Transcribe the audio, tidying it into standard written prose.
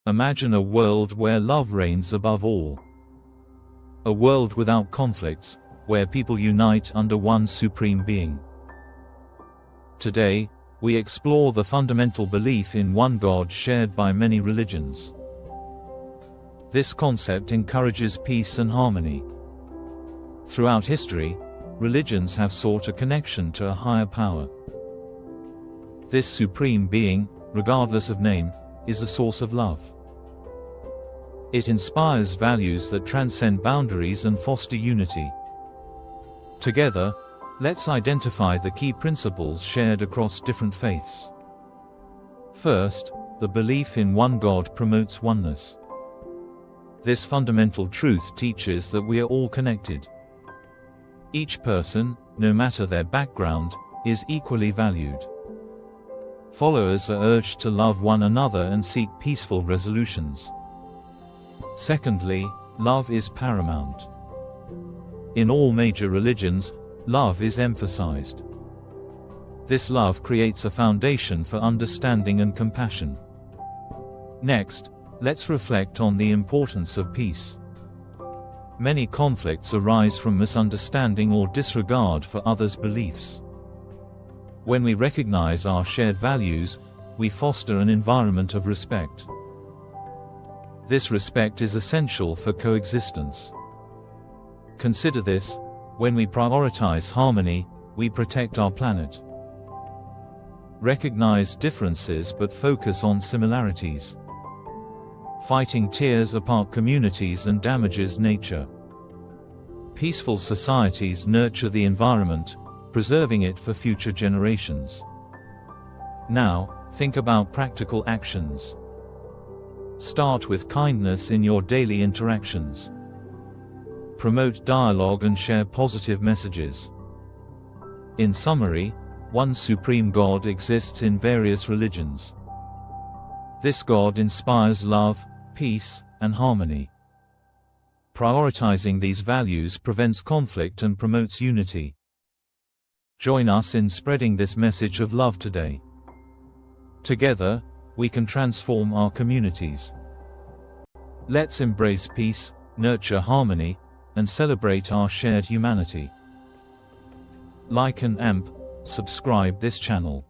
Imagine a world where love reigns above all. A world without conflicts, where people unite under one supreme being. Today, we explore the fundamental belief in one God shared by many religions. This concept encourages peace and harmony. Throughout history, religions have sought a connection to a higher power. This supreme being, regardless of name, is the source of love. It inspires values that transcend boundaries and foster unity. Together, let's identify the key principles shared across different faiths. First, the belief in one God promotes oneness. This fundamental truth teaches that we are all connected. Each person, no matter their background, is equally valued. Followers are urged to love one another and seek peaceful resolutions. Secondly, love is paramount. In all major religions, love is emphasized. This love creates a foundation for understanding and compassion. Next, let's reflect on the importance of peace. Many conflicts arise from misunderstanding or disregard for others' beliefs. When we recognize our shared values, we foster an environment of respect. This respect is essential for coexistence. Consider this: when we prioritize harmony, we protect our planet. Recognize differences but focus on similarities. Fighting tears apart communities and damages nature. Peaceful societies nurture the environment, preserving it for future generations. Now, think about practical actions. Start with kindness in your daily interactions. Promote dialogue and share positive messages. In summary, one supreme God exists in various religions. This God inspires love, peace, and harmony. Prioritizing these values prevents conflict and promotes unity. Join us in spreading this message of love today. Together, we can transform our communities. Let's embrace peace, nurture harmony, and celebrate our shared humanity. Like and subscribe this channel.